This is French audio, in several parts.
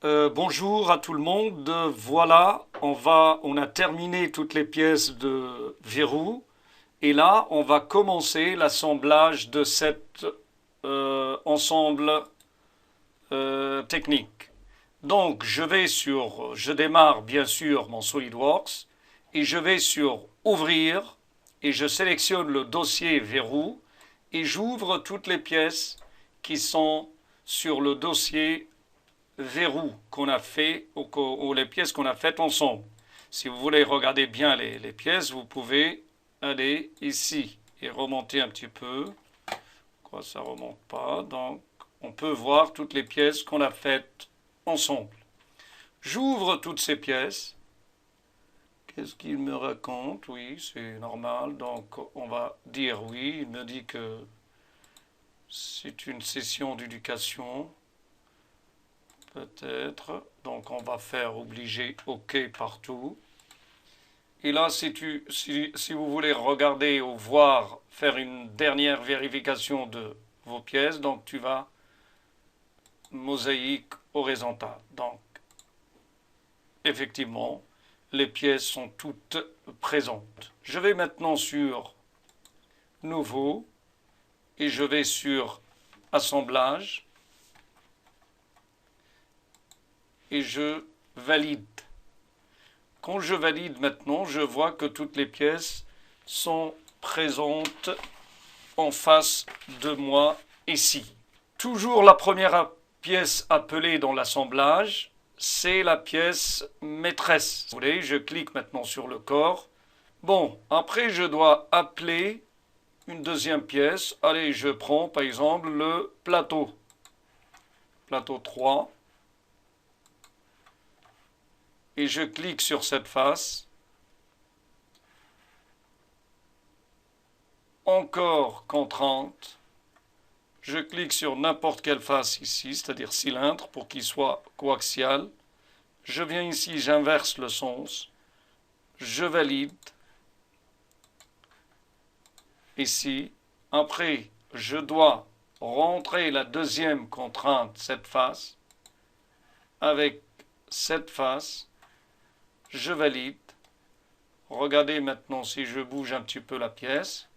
Bonjour à tout le monde. Voilà, on a terminé toutes les pièces de verrou et là, on va commencer l'assemblage de cet ensemble technique. Donc, je démarre bien sûr mon SolidWorks et je vais sur Ouvrir et je sélectionne le dossier verrou et j'ouvre toutes les pièces qui sont sur le dossier verrou qu'on a fait ou les pièces qu'on a faites ensemble. Si vous voulez regarder bien les pièces, vous pouvez aller ici et remonter un petit peu. Quoi, ça remonte pas. Donc, on peut voir toutes les pièces qu'on a faites ensemble. J'ouvre toutes ces pièces. Qu'est-ce qu'il me raconte? Oui, c'est normal. Donc, on va dire oui. Il me dit que c'est une session d'éducation. Peut-être. Donc, on va faire obliger OK partout. Et là, si vous voulez regarder ou voir, faire une dernière vérification de vos pièces, donc tu vas mosaïque horizontale. Donc, effectivement, les pièces sont toutes présentes. Je vais maintenant sur Nouveau et je vais sur Assemblage et je valide. Quand je valide maintenant, je vois que toutes les pièces sont présentes en face de moi ici. Toujours la première pièce appelée dans l'assemblage, c'est la pièce maîtresse. Vous voyez, je clique maintenant sur le corps. Bon, après je dois appeler une deuxième pièce. Allez, je prends par exemple le plateau. Plateau 3. Et je clique sur cette face. Encore contrainte. Je clique sur n'importe quelle face ici, c'est-à-dire cylindre, pour qu'il soit coaxial. Je viens ici, j'inverse le sens. Je valide. Ici. Après, je dois rentrer la deuxième contrainte, cette face, avec cette face. Je valide. Regardez maintenant si je bouge un petit peu la pièce.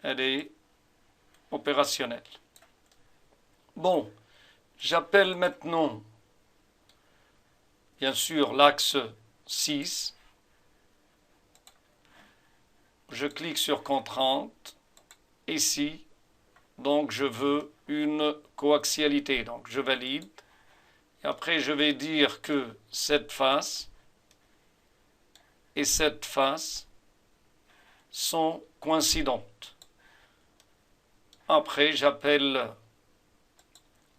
Elle est opérationnelle. Bon, j'appelle maintenant, bien sûr, l'axe 6. Je clique sur contrainte. Ici, donc je veux une coaxialité. Donc je valide. Et après, je vais dire que cette face et cette face sont coïncidentes. Après, j'appelle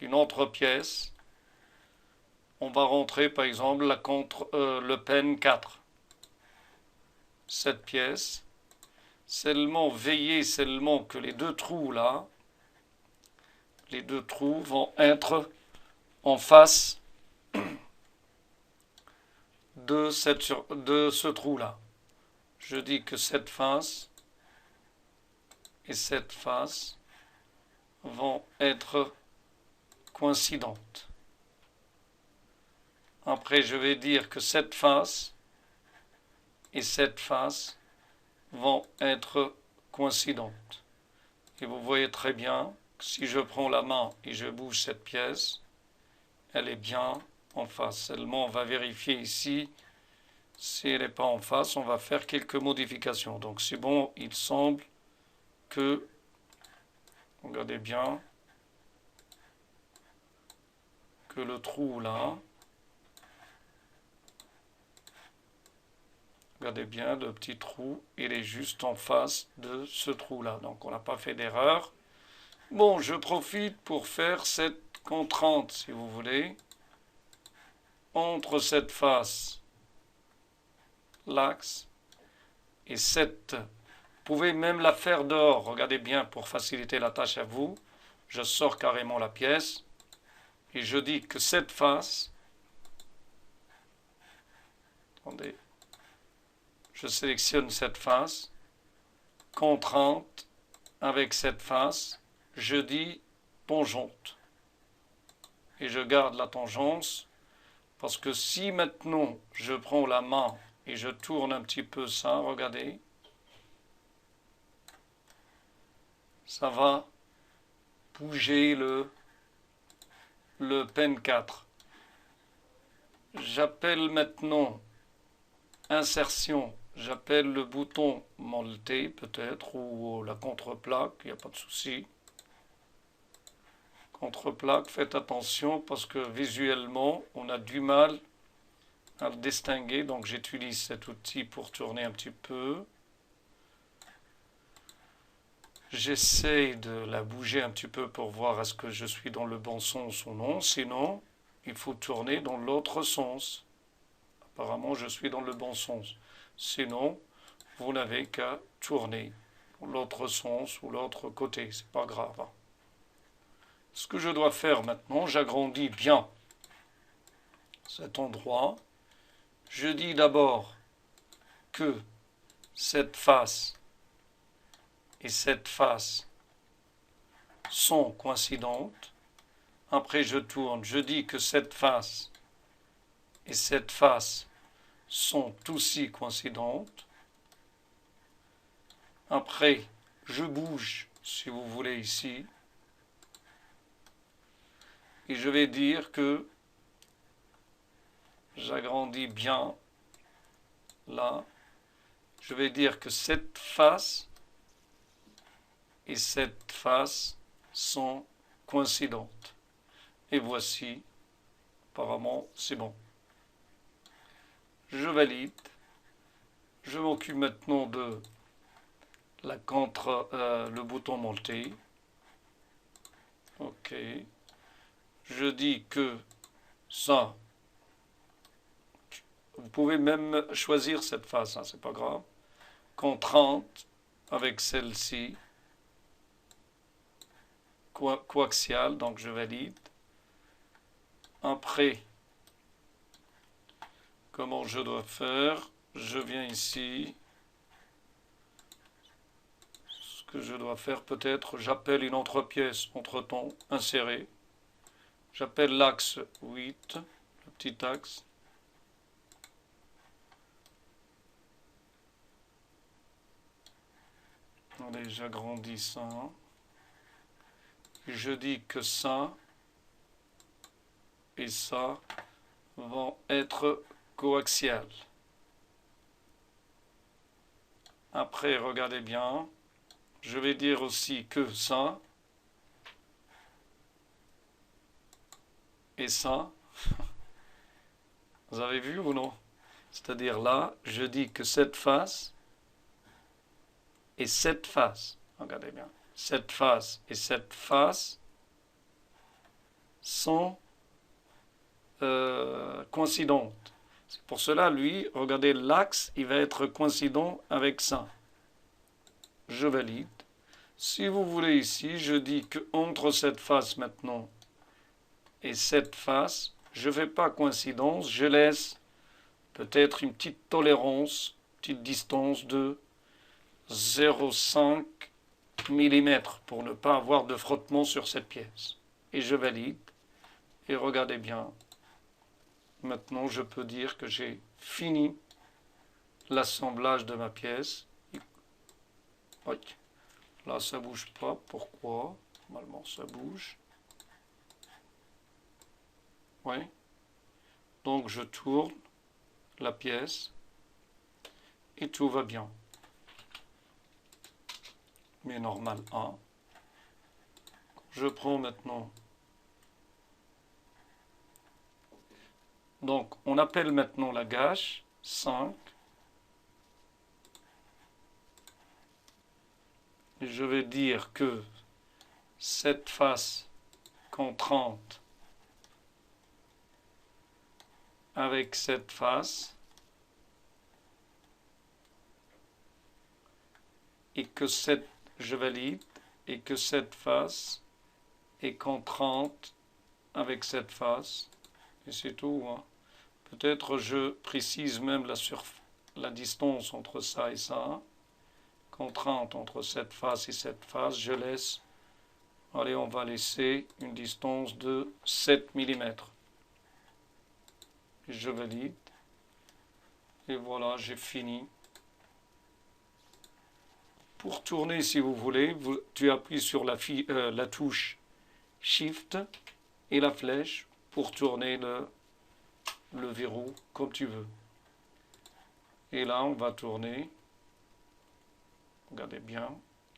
une autre pièce. On va rentrer par exemple le pen 4. Cette pièce. Seulement, veillez seulement que les deux trous là, les deux trous vont être en face de ce trou là. Je dis que cette face et cette face vont être coïncidentes. Après, je vais dire que cette face et cette face vont être coïncidentes. Et vous voyez très bien que si je prends la main et je bouge cette pièce, elle est bien en face. Seulement, on va vérifier ici. Si elle n'est pas en face, on va faire quelques modifications. Donc c'est bon, il semble que, regardez bien, que le trou là, regardez bien, le petit trou, il est juste en face de ce trou là. Donc on n'a pas fait d'erreur. Bon, je profite pour faire cette contrainte, si vous voulez, entre cette face, l'axe, et cette. Vous pouvez même la faire dehors, regardez bien pour faciliter la tâche à vous. Je sors carrément la pièce et je dis que cette face, attendez, je sélectionne cette face, contrainte avec cette face, je dis tangente et je garde la tangence. Parce que si maintenant je prends la main et je tourne un petit peu ça, regardez, ça va bouger le pen 4. J'appelle maintenant insertion, j'appelle le bouton monter peut-être, ou la contre-plaque, il n'y a pas de souci. Contre-plaque, faites attention parce que visuellement on a du mal à le distinguer, donc j'utilise cet outil pour tourner un petit peu. J'essaie de la bouger un petit peu pour voir est-ce que je suis dans le bon sens ou non, sinon il faut tourner dans l'autre sens. Apparemment je suis dans le bon sens, sinon vous n'avez qu'à tourner dans l'autre sens ou l'autre côté, c'est pas grave. Ce que je dois faire maintenant, j'agrandis bien cet endroit. Je dis d'abord que cette face et cette face sont coïncidentes. Après je tourne, je dis que cette face et cette face sont aussi coïncidentes. Après je bouge, si vous voulez, ici. Et je vais dire que j'agrandis bien là. Je vais dire que cette face et cette face sont coïncidentes. Et voici, apparemment, c'est bon. Je valide. Je m'occupe maintenant de le bouton monter. Ok. Je dis que ça, vous pouvez même choisir cette face, hein, c'est pas grave. Contrainte avec celle-ci, coaxiale, donc je valide. Après, comment je dois faire? Je viens ici. Ce que je dois faire peut-être, j'appelle une autre pièce entre-temps, insérer. J'appelle l'axe 8, le petit axe. Allez, j'agrandis ça. Je dis que ça et ça vont être coaxiales. Après, regardez bien. Je vais dire aussi que ça et ça, vous avez vu ou non? C'est-à-dire là, je dis que cette face et cette face, regardez bien, cette face et cette face sont coïncidentes. C'est pour cela, lui, regardez, l'axe, il va être coïncident avec ça. Je valide. Si vous voulez ici, je dis que entre cette face maintenant et cette face, je ne fais pas coïncidence, je laisse peut-être une petite tolérance, petite distance de 0,5 mm pour ne pas avoir de frottement sur cette pièce. Et je valide. Et regardez bien. Maintenant, je peux dire que j'ai fini l'assemblage de ma pièce. Oui. Là, ça ne bouge pas. Pourquoi? Normalement, ça bouge. Oui. Donc, je tourne la pièce et tout va bien. Mais normal 1. Je prends maintenant. Donc, on appelle maintenant la gâche 5. Et je vais dire que cette face contrainte avec cette face et que je valide et que cette face est contrainte avec cette face et c'est tout, hein. Peut-être je précise même la distance entre ça et ça, contrainte entre cette face et cette face, je laisse, allez, on va laisser une distance de 7 mm. Je valide. Et voilà, j'ai fini. Pour tourner, si vous voulez, tu appuies sur la touche Shift et la flèche pour tourner le verrou comme tu veux. Et là, on va tourner. Regardez bien.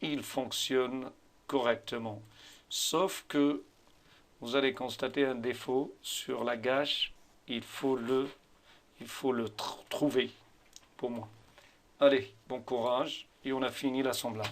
Il fonctionne correctement. Sauf que vous allez constater un défaut sur la gâche. Il faut le trouver pour moi. Allez, bon courage et on a fini l'assemblage.